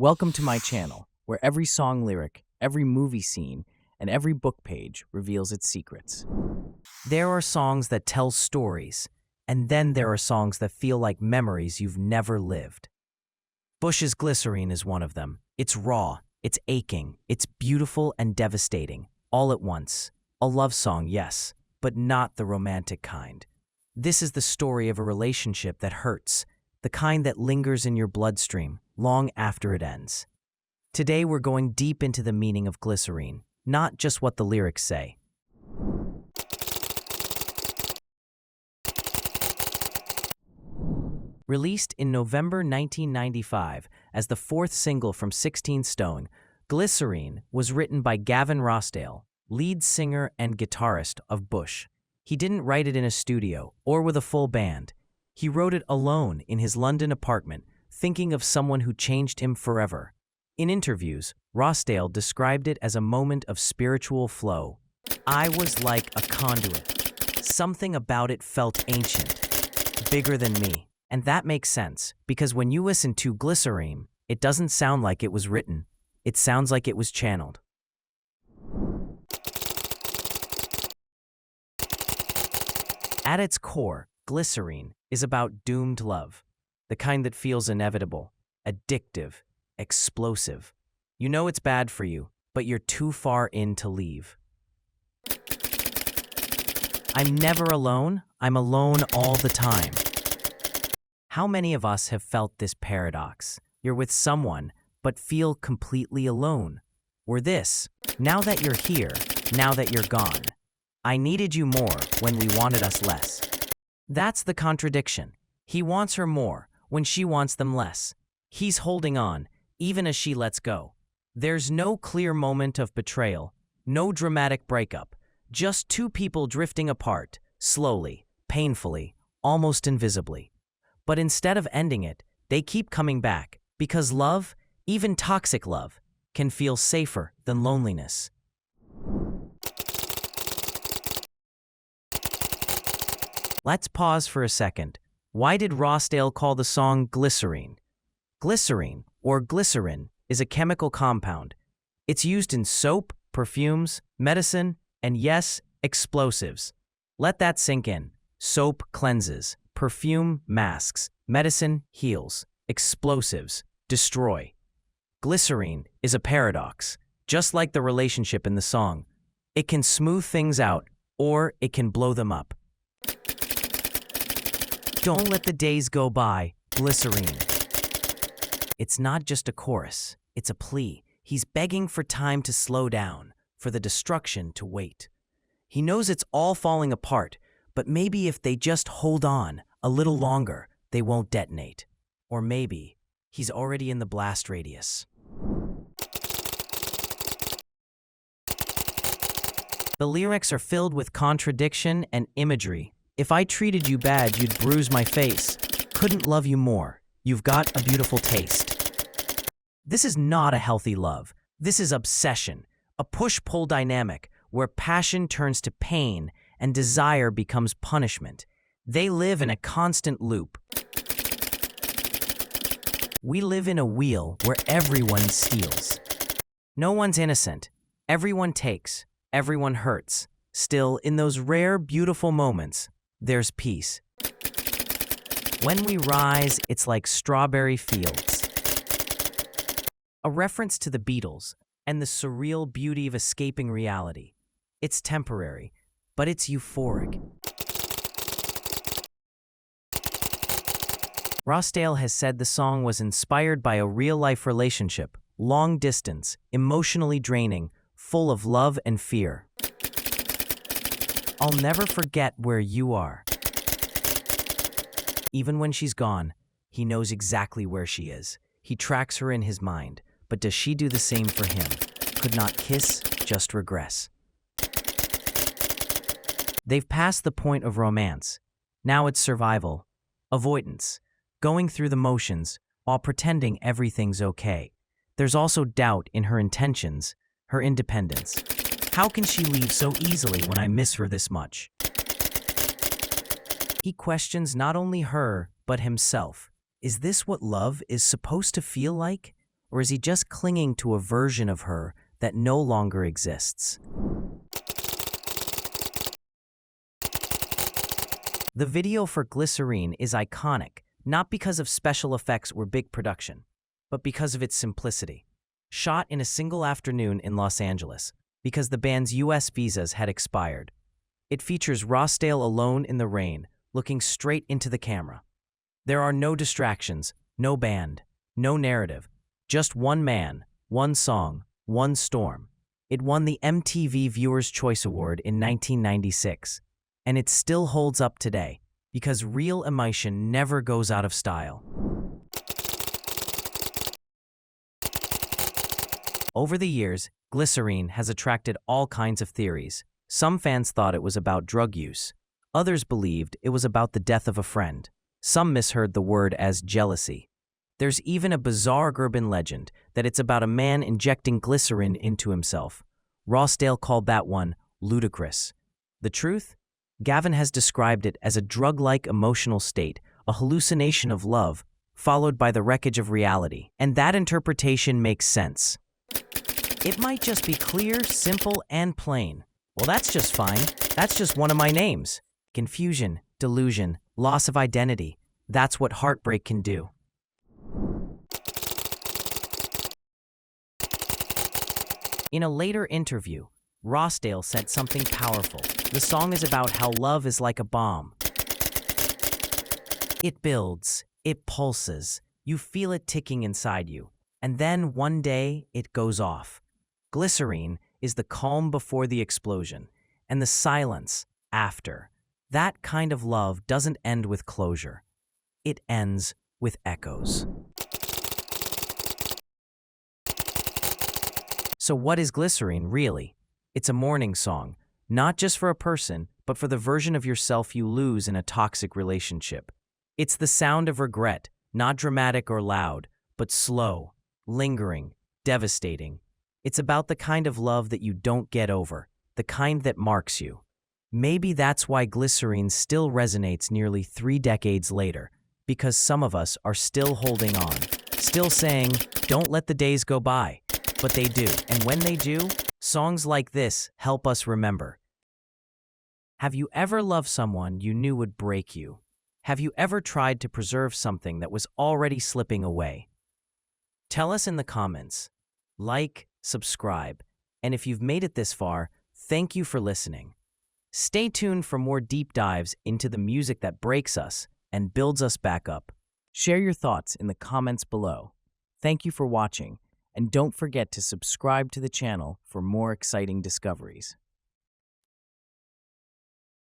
Welcome to my channel, where every song lyric, every movie scene, and every book page reveals its secrets. There are songs that tell stories, and then there are songs that feel like memories you've never lived. Bush's Glycerine is one of them. It's raw, it's aching, it's beautiful and devastating, all at once. A love song, yes, but not the romantic kind. This is the story of a relationship that hurts, the kind that lingers in your bloodstream long after it ends. Today we're going deep into the meaning of glycerine, not just what the lyrics say. Released in November 1995 as the fourth single from 16 Stone, Glycerine was written by Gavin Rossdale, lead singer and guitarist of Bush. He didn't write it in a studio or with a full band. He wrote it alone in his London apartment, thinking of someone who changed him forever. In interviews, Rossdale described it as a moment of spiritual flow. I was like a conduit. Something about it felt ancient, bigger than me. And that makes sense, because when you listen to Glycerine, it doesn't sound like it was written. It sounds like it was channeled. At its core, Glycerine is about doomed love, the kind that feels inevitable, addictive, explosive. You know it's bad for you, but you're too far in to leave. I'm never alone, I'm alone all the time. How many of us have felt this paradox? You're with someone, but feel completely alone. Or this, now that you're here, now that you're gone. I needed you more when we wanted us less. That's the contradiction. He wants her more when she wants them less. He's holding on, even as she lets go. There's no clear moment of betrayal, no dramatic breakup, just two people drifting apart, slowly, painfully, almost invisibly. But instead of ending it, they keep coming back, because love, even toxic love, can feel safer than loneliness. Let's pause for a second. Why did Rossdale call the song Glycerine? Glycerine, or glycerin, is a chemical compound. It's used in soap, perfumes, medicine, and yes, explosives. Let that sink in. Soap cleanses, perfume masks, medicine heals, explosives destroy. Glycerine is a paradox, just like the relationship in the song. It can smooth things out, or it can blow them up. Don't let the days go by, Glycerine. It's not just a chorus, it's a plea. He's begging for time to slow down, for the destruction to wait. He knows it's all falling apart, but maybe if they just hold on a little longer, they won't detonate. Or maybe he's already in the blast radius. The lyrics are filled with contradiction and imagery. If I treated you bad, you'd bruise my face. Couldn't love you more. You've got a beautiful taste. This is not a healthy love. This is obsession, a push-pull dynamic where passion turns to pain and desire becomes punishment. They live in a constant loop. We live in a wheel where everyone steals. No one's innocent. Everyone takes. Everyone hurts. Still, in those rare, beautiful moments, there's peace. When we rise, it's like strawberry fields. A reference to the Beatles and the surreal beauty of escaping reality. It's temporary, but it's euphoric. Rossdale has said the song was inspired by a real-life relationship, long distance, emotionally draining, full of love and fear. I'll never forget where you are. Even when she's gone, he knows exactly where she is. He tracks her in his mind, but does she do the same for him? Could not kiss, just regress. They've passed the point of romance. Now it's survival, avoidance, going through the motions while pretending everything's okay. There's also doubt in her intentions, her independence. How can she leave so easily when I miss her this much? He questions not only her, but himself. Is this what love is supposed to feel like? Or is he just clinging to a version of her that no longer exists? The video for Glycerine is iconic, not because of special effects or big production, but because of its simplicity. Shot in a single afternoon in Los Angeles, because the band's US visas had expired. It features Rossdale alone in the rain, looking straight into the camera. There are no distractions, no band, no narrative, just one man, one song, one storm. It won the MTV Viewer's Choice Award in 1996, and it still holds up today because real emotion never goes out of style. Over the years, Glycerine has attracted all kinds of theories. Some fans thought it was about drug use. Others believed it was about the death of a friend. Some misheard the word as jealousy. There's even a bizarre urban legend that it's about a man injecting glycerin into himself. Rossdale called that one ludicrous. The truth? Gavin has described it as a drug-like emotional state, a hallucination of love, followed by the wreckage of reality. And that interpretation makes sense. It might just be clear, simple, and plain. Well, that's just fine. That's just one of my names. Confusion, delusion, loss of identity. That's what heartbreak can do. In a later interview, Rossdale said something powerful. The song is about how love is like a bomb. It builds, it pulses, you feel it ticking inside you, and then one day it goes off. Glycerine is the calm before the explosion, and the silence after. That kind of love doesn't end with closure. It ends with echoes. So what is Glycerine, really? It's a mourning song, not just for a person, but for the version of yourself you lose in a toxic relationship. It's the sound of regret, not dramatic or loud, but slow, lingering, devastating. It's about the kind of love that you don't get over, the kind that marks you. Maybe that's why Glycerine still resonates nearly 3 decades later, because some of us are still holding on, still saying, don't let the days go by. But they do, and when they do, songs like this help us remember. Have you ever loved someone you knew would break you? Have you ever tried to preserve something that was already slipping away? Tell us in the comments. Like, subscribe, and if you've made it this far, thank you for listening. Stay tuned for more deep dives into the music that breaks us and builds us back up. Share your thoughts in the comments below. Thank you for watching, and don't forget to subscribe to the channel for more exciting discoveries.